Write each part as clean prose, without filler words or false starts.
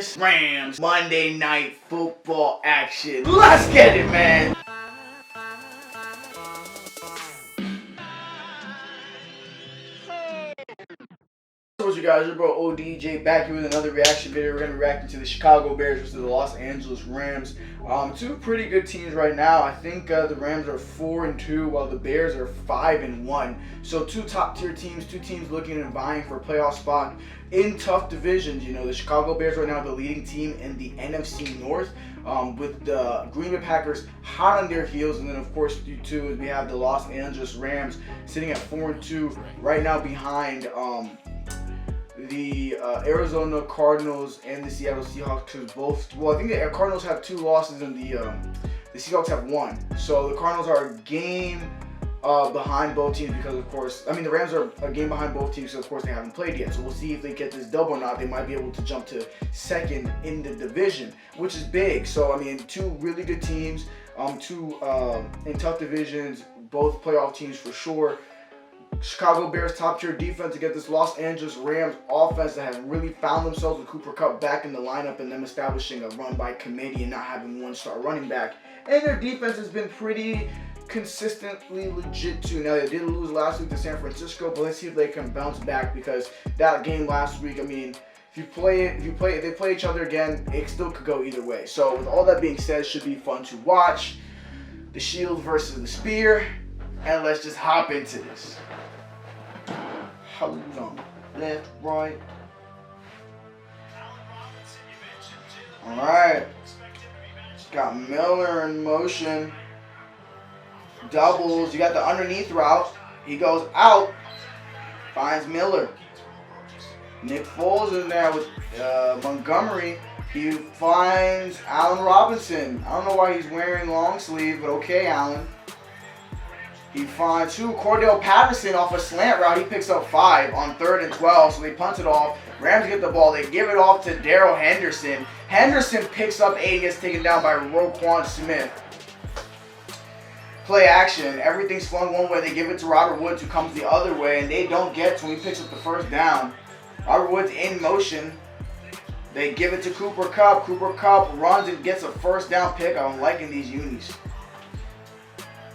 Bears, Rams, Monday Night Football action. Let's get it, man. What's you guys? Your bro ODJ back here with another reaction video. We're gonna be reacting to the Chicago Bears versus the Los Angeles Rams. Two pretty good teams right now. I think the Rams are 4-2, while the Bears are 5-1. So two top tier teams, two teams looking and vying for a playoff spot in tough divisions. You know, the Chicago Bears right now the leading team in the NFC North, with the Green Bay Packers hot on their heels, and then of course too we have the Los Angeles Rams sitting at 4-2 right now behind the Arizona Cardinals and the Seattle Seahawks, because both, well, I think the Cardinals have 2 losses and the Seahawks have 1. So the Cardinals are a game behind both teams because, of course, I mean, the Rams are a game behind both teams, so of course they haven't played yet. So we'll see if they get this dub or not. They might be able to jump to second in the division, which is big. So, I mean, two really good teams, two in tough divisions, both playoff teams for sure. Chicago Bears top tier defense against this Los Angeles Rams offense that have really found themselves with Cooper Kupp back in the lineup and them establishing a run by committee and not having one-star running back. And their defense has been pretty consistently legit too. Now they did lose last week to San Francisco, but let's see if they can bounce back, because that game last week, I mean, if they play each other again, it still could go either way. So with all that being said, it should be fun to watch. The shield versus the spear, and let's just hop into this. Hold on. Left, right. Alright. Got Miller in motion. Doubles. You got the underneath route. He goes out. Finds Miller. Nick Foles in there with Montgomery. He finds Allen Robinson. I don't know why he's wearing long sleeve, but okay, Allen. He finds Cordell Patterson off a slant route. He picks up 5 on 3rd and 12, so they punt it off. Rams get the ball. They give it off to Darrell Henderson. Henderson picks up 8 and gets taken down by Roquan Smith. Play action. Everything's flung one way. They give it to Robert Woods, who comes the other way, and they don't get to him. He picks up the first down. Robert Woods in motion. They give it to Cooper Kupp. Cooper Kupp runs and gets a first down pick. I'm liking these unis.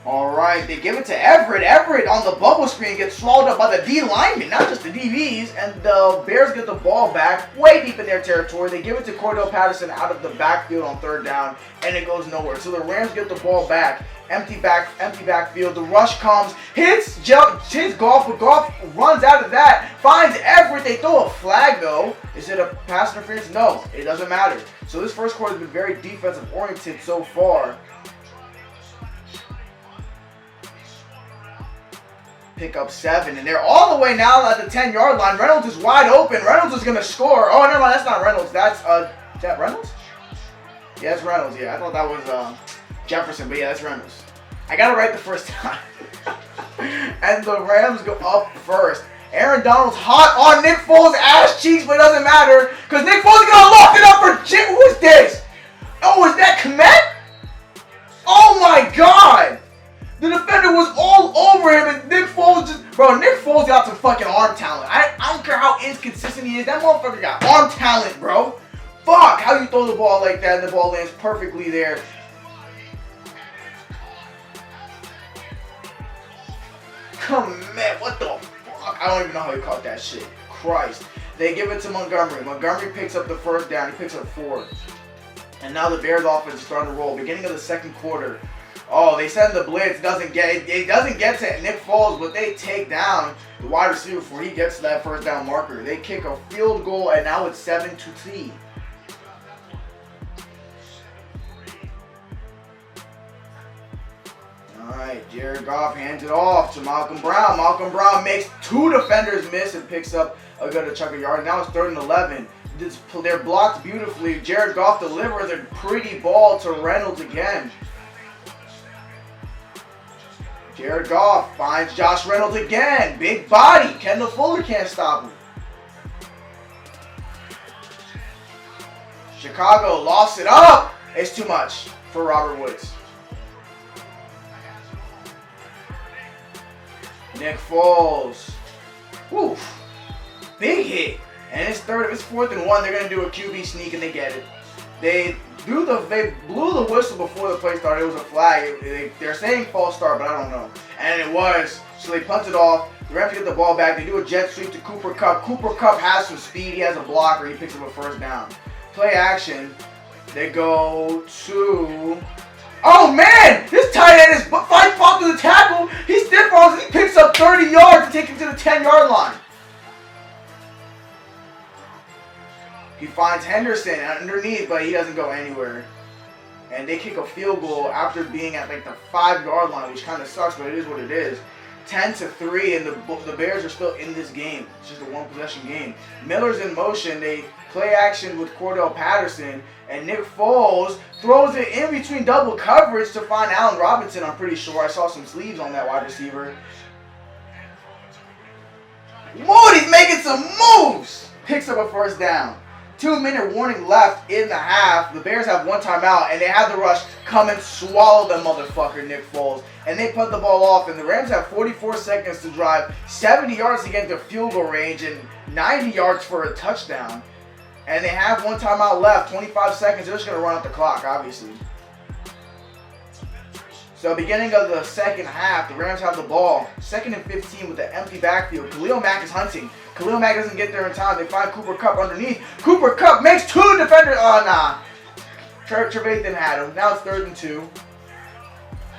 Alright, they give it to Everett. Everett on the bubble screen gets swallowed up by the D linemen, not just the DBs, and the Bears get the ball back way deep in their territory. They give it to Cordell Patterson out of the backfield on 3rd down, and it goes nowhere. So the Rams get the ball back, empty backfield. The rush comes, hits Goff, but Goff runs out of that, finds Everett. They throw a flag though. Is it a pass interference? No, it doesn't matter. So this first quarter has been very defensive oriented so far. Pick up 7, and they're all the way now at the 10-yard line. Reynolds is wide open. Reynolds is going to score. Oh, never mind. That's not Reynolds. That's, is that Reynolds? Yeah, that's Reynolds. Yeah, I thought that was Jefferson, but yeah, that's Reynolds. I got it right the first time. And the Rams go up first. Aaron Donald's hot on Nick Foles' ass cheeks, but it doesn't matter because Nick Foles is going to lock it up for Jim. Who is this? Oh, is that Kmet? Oh, my God. The defender was all over him, and Nick Foles just... Bro, Nick Foles got some fucking arm talent. I don't care how inconsistent he is. That motherfucker got arm talent, bro. Fuck, how you throw the ball like that and the ball lands perfectly there. Come on, what the fuck? I don't even know how he caught that shit. Christ. They give it to Montgomery. Montgomery picks up the first down. He picks up 4. And now the Bears offense is starting to roll. Beginning of the second quarter. Oh, they send the blitz. It doesn't get to Nick Foles, but they take down the wide receiver before he gets to that first down marker. They kick a field goal, and now it's 7-3. Alright, Jared Goff hands it off to Malcolm Brown. Malcolm Brown makes 2 defenders miss and picks up a good chunk of yards. Now it's 3rd and 11. They're blocked beautifully. Jared Goff delivers a pretty ball to Reynolds again. Jared Goff finds Josh Reynolds again. Big body. Kendall Fuller can't stop him. Chicago lost it up. It's too much for Robert Woods. Nick Foles. Woof. Big hit. And it's 4th and 1. They're gonna do a QB sneak and they get it. They blew the whistle before the play started. It was a flag. They're saying false start, but I don't know. And it was. So they punt it off. The Rams get the ball back. They do a jet sweep to Cooper Kupp. Cooper Kupp has some speed. He has a blocker. He picks up a first down. Play action. They go to... Oh, man! This tight end is fall through the tackle. He stiff falls and he picks up 30 yards to take him to the 10-yard line. He finds Henderson underneath, but he doesn't go anywhere. And they kick a field goal after being at like the 5-yard line, which kind of sucks, but it is what it is. 10-3, and the Bears are still in this game. It's just a one-possession game. Miller's in motion. They play action with Cordell Patterson, and Nick Foles throws it in between double coverage to find Allen Robinson, I'm pretty sure. I saw some sleeves on that wide receiver. Moody's making some moves! Picks up a first down. 2-minute warning left in the half. The Bears have one timeout, and they have the rush come and swallow the motherfucker, Nick Foles. And they put the ball off, and the Rams have 44 seconds to drive, 70 yards to get into field goal range, and 90 yards for a touchdown. And they have one timeout left, 25 seconds. They're just going to run out the clock, obviously. So beginning of the second half, the Rams have the ball. 2nd and 15 with the empty backfield. Khalil Mack is hunting. Khalil Mack doesn't get there in time. They find Cooper Kupp underneath. Cooper Kupp makes 2 defenders. Oh, nah. Trevathan had him. Now it's 3rd and 2.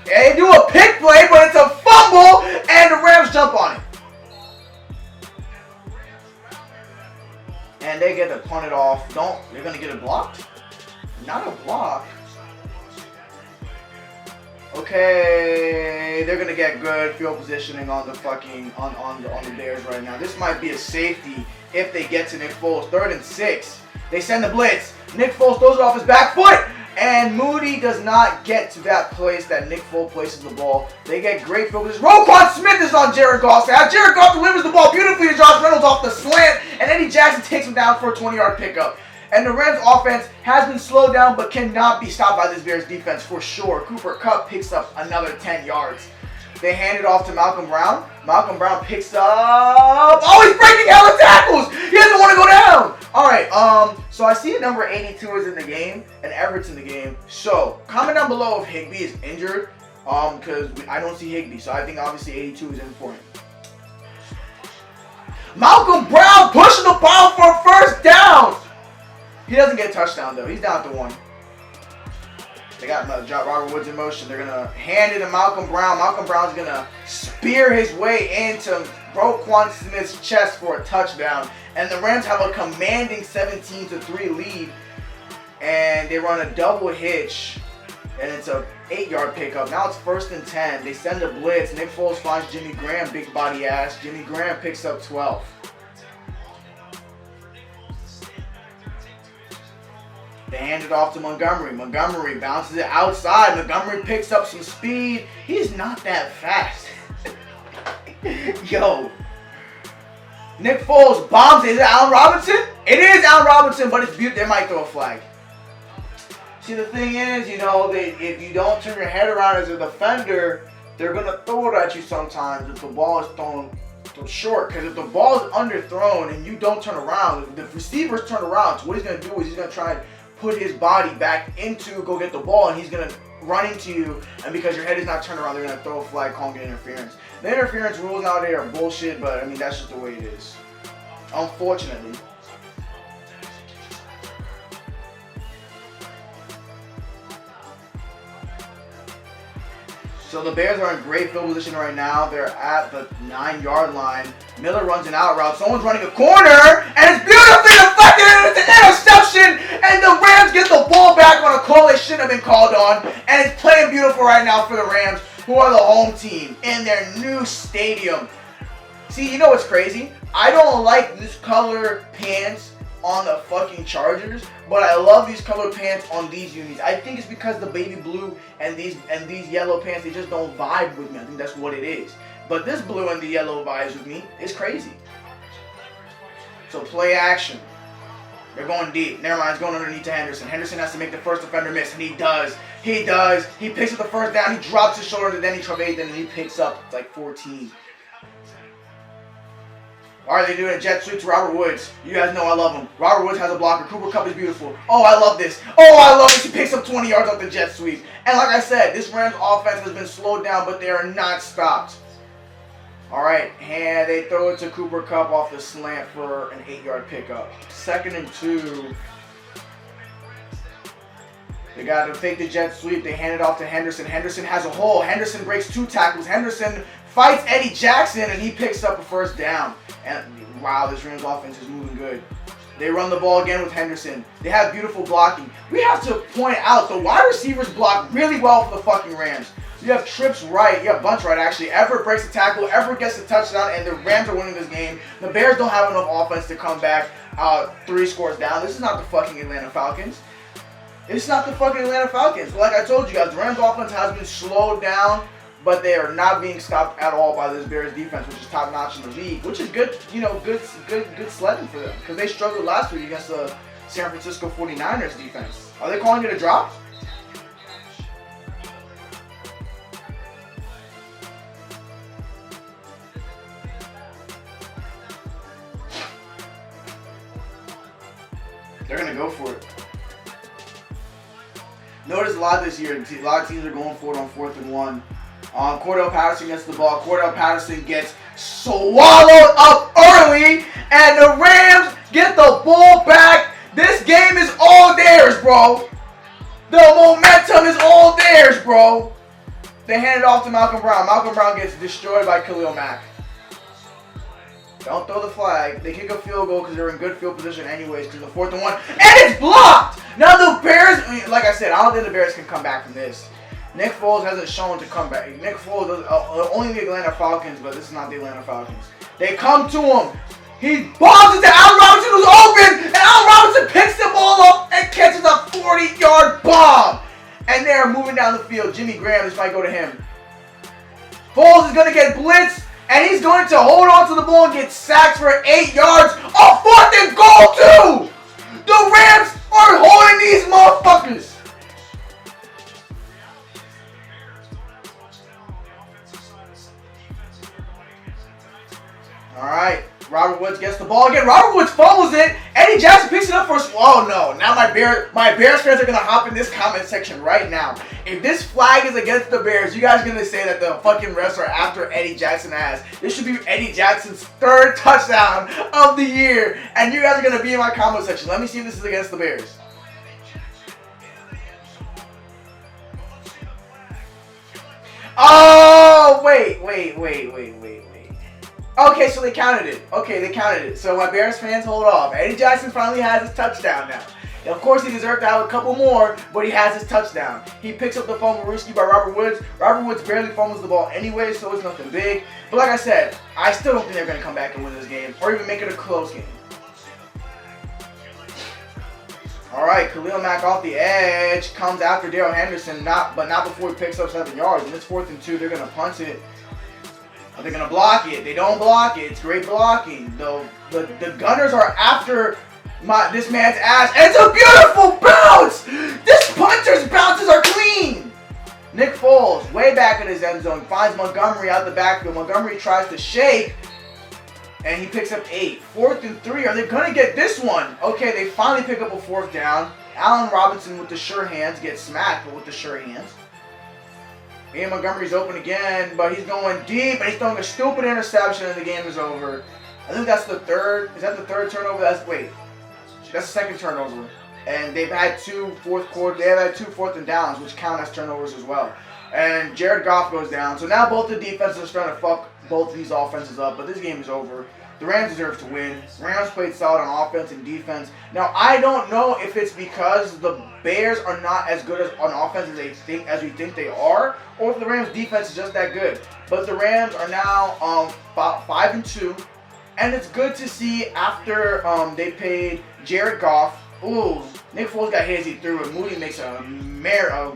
They do a pick play, but it's a fumble, and the Rams jump on it. And they get to punt it off. They're going to get it blocked? Not a block. Okay, they're gonna get good field positioning on the fucking on the Bears right now. This might be a safety if they get to Nick Foles. 3rd and 6. They send the blitz. Nick Foles throws it off his back foot, and Moody does not get to that place that Nick Foles places the ball. They get great field position. Roquan Smith is on Jared Goff. Jared Goff delivers the ball beautifully to Josh Reynolds off the slant, and Eddie Jackson takes him down for a 20-yard pickup. And the Rams offense has been slowed down but cannot be stopped by this Bears defense for sure. Cooper Kupp picks up another 10 yards. They hand it off to Malcolm Brown. Malcolm Brown picks up... Oh, he's breaking hella tackles! He doesn't want to go down! Alright, so I see number 82 is in the game and Everett's in the game. So, comment down below if Higbee is injured. Because I don't see Higbee. So I think obviously 82 is in for him. Malcolm Brown pushing the ball for a first down! He doesn't get a touchdown, though. He's down to 1. They got Robert Woods in motion. They're going to hand it to Malcolm Brown. Malcolm Brown's going to spear his way into Roquan Smith's chest for a touchdown. And the Rams have a commanding 17-3 lead. And they run a double hitch. And it's a 8-yard pickup. Now it's 1st and 10. They send a blitz. Nick Foles finds Jimmy Graham, big body ass. Jimmy Graham picks up 12. They hand it off to Montgomery. Montgomery bounces it outside. Montgomery picks up some speed. He's not that fast. Yo. Nick Foles bombs it. Is it Allen Robinson? It is Allen Robinson, but it's beautiful. They might throw a flag. See, the thing is, if you don't turn your head around as a defender, they're going to throw it at you sometimes if the ball is thrown short. Because if the ball is underthrown and you don't turn around, if the receivers turn around, so what he's going to do is he's going to try and put his body back into go get the ball, and he's going to run into you, and because your head is not turned around, they're going to throw a flag calling it interference. The interference rules nowadays are bullshit, but I mean, that's just the way it is. Unfortunately. So the Bears are in great field position right now. They're at the 9-yard line. Miller runs an out route. Someone's running a corner, and it's beautifully deflected, and it's an interception, and the Rams get the ball back on a call they shouldn't have been called on, and it's playing beautiful right now for the Rams, who are the home team in their new stadium. See, you know what's crazy? I don't like this color pants on the fucking Chargers, but I love these color pants on these unis. I think it's because the baby blue and these yellow pants, they just don't vibe with me. I think that's what it is. But this blue and the yellow vibes with me. It's crazy. So play action. They're going deep. Never mind, it's going underneath to Henderson. Henderson has to make the first defender miss, and he does. He does. He picks up the first down. He drops his shoulder to Denny Trevathan, and he picks up like 14. All right, they're doing a jet sweep to Robert Woods. You guys know I love him. Robert Woods has a blocker. Cooper Kupp is beautiful. Oh, I love this. Oh, I love this. He picks up 20 yards off the jet sweep. And like I said, this Rams offense has been slowed down, but they are not stopped. All right, and they throw it to Cooper Kupp off the slant for an 8-yard pickup. 2nd and 2. They got to fake the jet sweep. They hand it off to Henderson. Henderson has a hole. Henderson breaks 2 tackles. Henderson fights Eddie Jackson, and he picks up a 1st down. And wow, this Rams offense is moving good. They run the ball again with Henderson. They have beautiful blocking. We have to point out the wide receivers block really well for the fucking Rams. You have Trips right. You have Bunch right, actually. Everett breaks the tackle. Everett gets the touchdown, and the Rams are winning this game. The Bears don't have enough offense to come back 3 scores down. This is not the fucking Atlanta Falcons. It's not the fucking Atlanta Falcons. Like I told you guys, the Rams offense has been slowed down, but they are not being stopped at all by this Bears defense, which is top notch in the league, which is good, you know, good sledding for them because they struggled last week against the San Francisco 49ers defense. Are they calling it a drop? They're gonna go for it. Notice a lot this year, a lot of teams are going for it on 4th and 1. Cordell Patterson gets the ball. Cordell Patterson gets swallowed up early, and the Rams get the ball back. This game is all theirs, bro. The momentum is all theirs, bro. They hand it off to Malcolm Brown. Malcolm Brown gets destroyed by Khalil Mack. Don't throw the flag. They kick a field goal because they're in good field position anyways because of the 4th and 1. And it's blocked! Now the Bears, like I said, I don't think the Bears can come back from this. Nick Foles hasn't shown to come back. Nick Foles is only the Atlanta Falcons, but this is not the Atlanta Falcons. They come to him. He bombs it to Allen Robinson, who's open, and Allen Robinson picks the ball up and catches a 40-yard bomb. And they're moving down the field. Jimmy Graham, this might go to him. Foles is going to get blitzed. And he's going to hold on to the ball and get sacked for 8 yards. A 4th and goal, too! The Rams are holding these motherfuckers. All right. Robert Woods gets the ball again. Robert Woods fumbles it. Eddie Jackson picks it up for a... Oh, no. Now my Bears fans are going to hop in this comment section right now. If this flag is against the Bears, you guys are going to say that the fucking refs are after Eddie Jackson ass. This should be Eddie Jackson's 3rd touchdown of the year. And you guys are going to be in my comment section. Let me see if this is against the Bears. Oh, wait. Okay, so they counted it. Okay, they counted it. So my Bears fans, hold off. Eddie Jackson finally has his touchdown now. Of course, he deserved to have a couple more, but he has his touchdown. He picks up the fumble risky by Robert Woods. Robert Woods barely fumbles the ball anyway, so it's nothing big. But like I said, I still don't think they're going to come back and win this game, or even make it a close game. All right, Khalil Mack off the edge, comes after Darrell Henderson, but not before he picks up 7 yards. And it's 4th and 2, they're going to punt it. They're going to block it. They don't block it. It's great blocking. The Gunners are after this man's ass. And it's a beautiful bounce! This punter's bounces are clean! Nick Foles, way back in his end zone, finds Montgomery out the backfield. Montgomery tries to shake, and he picks up 8. 4th and 3. Are they going to get this one? Okay, they finally pick up a 4th down. Allen Robinson with the sure hands gets smacked, but with the sure hands. Ian Montgomery's open again, but he's going deep, and he's throwing a stupid interception, and the game is over. I think that's the 3rd. Is that the 3rd turnover? That's the 2nd turnover. And they've had 2 4th and downs, which count as turnovers as well. And Jared Goff goes down. So now both the defenses are starting to fuck both of these offenses up, but this game is over. The Rams deserve to win. Rams played solid on offense and defense. Now, I don't know if it's because the Bears are not as good on offense as we think they are, or if the Rams defense is just that good. But the Rams are now 5-2, and it's good to see after they paid Jared Goff. Ooh, Nick Foles got hit as he threw it. Moody makes a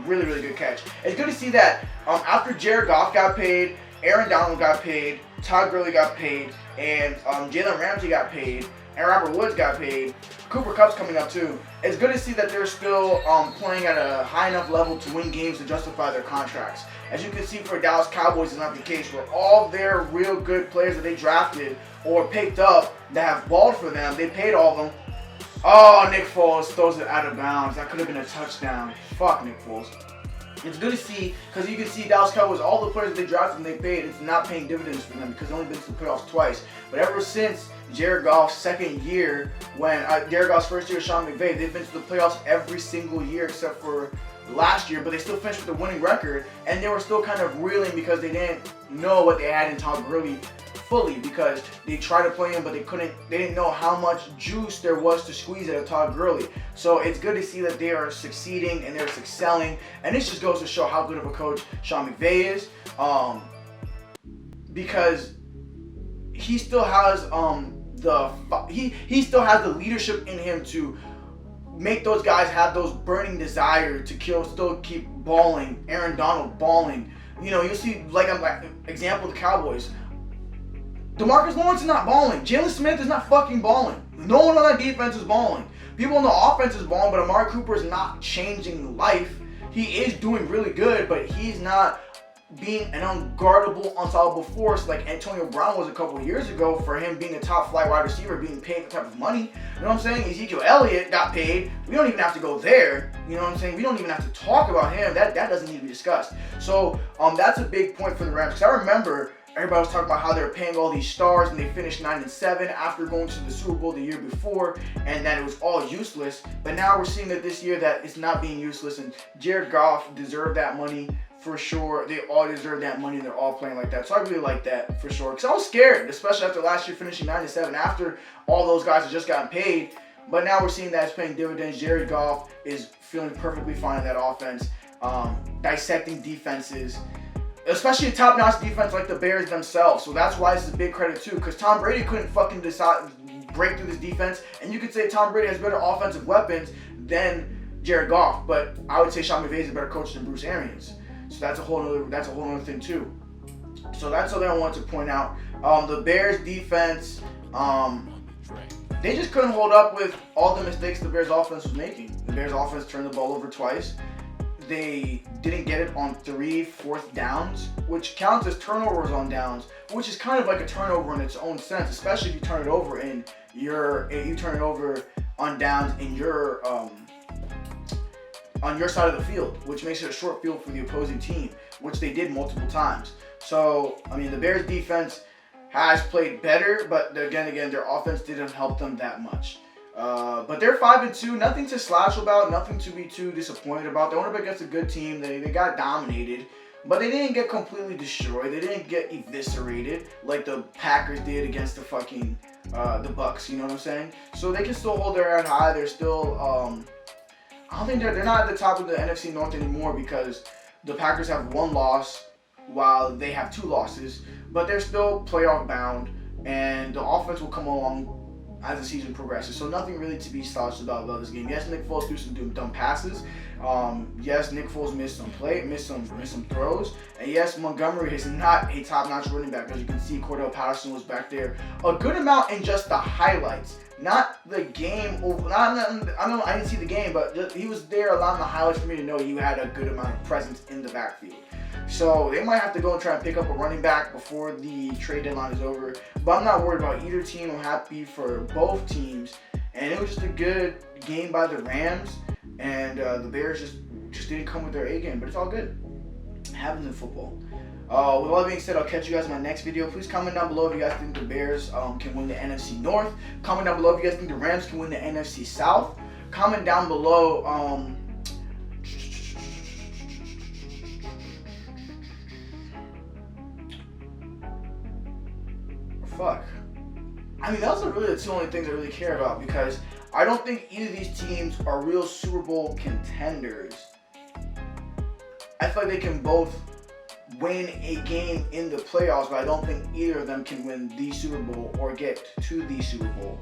really, really good catch. It's good to see that after Jared Goff got paid, Aaron Donald got paid, Todd Gurley got paid, and Jalen Ramsey got paid. and Robert Woods got paid. Cooper Kupp's coming up too. It's good to see that they're still playing at a high enough level to win games to justify their contracts. As you can see for Dallas Cowboys, it's not the case where all their real good players that they drafted or picked up that have balled for them, they paid all of them. Oh, Nick Foles throws it out of bounds. That could have been a touchdown. Fuck Nick Foles. It's good to see, because you can see Dallas Cowboys, all the players that they drafted and they paid, it's not paying dividends for them because they've only been to the playoffs twice. But ever since Jared Goff's second year, when Jared Goff's first year with Sean McVay, they've been to the playoffs every single year except for last year, but they still finished with a winning record, and they were still kind of reeling because they didn't know what they had in Todd Gurley fully, because they tried to play him, but they didn't know how much juice there was to squeeze out of Todd Gurley. So it's good to see that they are succeeding and they're excelling, and this just goes to show how good of a coach Sean McVay is, because he still has he still has the leadership in him to make those guys have those burning desire to still keep balling. Aaron Donald balling. You know, you'll see, like example, the Cowboys. DeMarcus Lawrence is not balling. Jalen Smith is not fucking balling. No one on that defense is balling. People on the offense is balling, but Amari Cooper is not changing life. He is doing really good, but he's not being an unguardable, unstoppable force like Antonio Brown was a couple of years ago, for him being a top flight wide receiver, being paid the type of money. You know what I'm saying? Ezekiel Elliott got paid. We don't even have to go there. You know what I'm saying? We don't even have to talk about him. That doesn't need to be discussed. So that's a big point for the Rams, because I remember everybody was talking about how they were paying all these stars and they finished 9-7 after going to the Super Bowl the year before, and that it was all useless. But now we're seeing that this year that it's not being useless, and Jared Goff deserved that money for sure. They all deserve that money, and they're all playing like that. So I really like that for sure, because I was scared, especially after last year finishing 9-7 after all those guys had just gotten paid. But now we're seeing that it's paying dividends. Jared Goff is feeling perfectly fine in that offense, dissecting defenses, especially a top-notch defense like the Bears themselves. So that's why this is a big credit too, because Tom Brady couldn't fucking break through this defense, and you could say Tom Brady has better offensive weapons than Jared Goff, but I would say Sean McVay is a better coach than Bruce Arians. So that's a whole other thing too. So that's something I wanted to point out. The Bears defense, they just couldn't hold up with all the mistakes the Bears offense was making. The Bears offense turned the ball over twice. They didn't get it on 3 fourth downs, which counts as turnovers on downs, which is kind of like a turnover in its own sense, especially if you turn it over on downs in your on your side of the field, which makes it a short field for the opposing team, which they did multiple times. So, I mean, the Bears defense has played better, but again, their offense didn't help them that much. But they're 5-2, nothing to slouch about, nothing to be too disappointed about. They went up against a good team. They got dominated, but they didn't get completely destroyed. They didn't get eviscerated like the Packers did against the fucking the Bucks. You know what I'm saying? So they can still hold their head high. They're still I don't think they're not at the top of the NFC North anymore, because the Packers have 1 loss while they have 2 losses, but they're still playoff bound, and the offense will come along as the season progresses. So nothing really to be slouched about this game. Yes, Nick Foles threw some dumb passes. Yes, Nick Foles missed some throws. And yes, Montgomery is not a top-notch running back. As you can see, Cordell Patterson was back there a good amount in just the highlights. Not the game. I didn't see the game, but he was there allowing the highlights for me to know he had a good amount of presence in the backfield. So they might have to go and try and pick up a running back before the trade deadline is over. But I'm not worried about either team. I'm happy for both teams. And it was just a good game by the Rams. And the Bears just didn't come with their A game. But it's all good. It happens in football. With all that being said, I'll catch you guys in my next video. Please comment down below if you guys think the Bears can win the NFC North. Comment down below if you guys think the Rams can win the NFC South. Comment down below. Fuck. I mean, those are really the 2 only things I really care about, because I don't think either of these teams are real Super Bowl contenders. I feel like they can both win a game in the playoffs, but I don't think either of them can win the Super Bowl or get to the Super Bowl.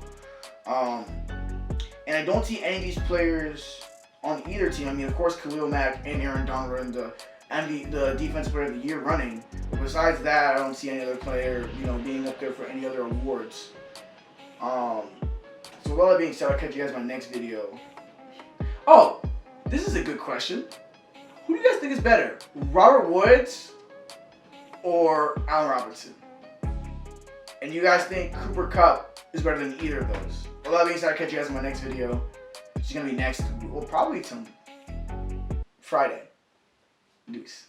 And I don't see any of these players on either team. I mean, of course, Khalil Mack and Aaron Donald are in the Defensive Player of the Year running. But besides that, I don't see any other player, being up there for any other awards. So with all that being said, I'll catch you guys in my next video. Oh, this is a good question. Who do you guys think is better, Robert Woods or Allen Robinson? And you guys think Cooper Kupp is better than either of those? With all that being said, I'll catch you guys in my next video. It's gonna be next, well, probably some Friday. Deuce.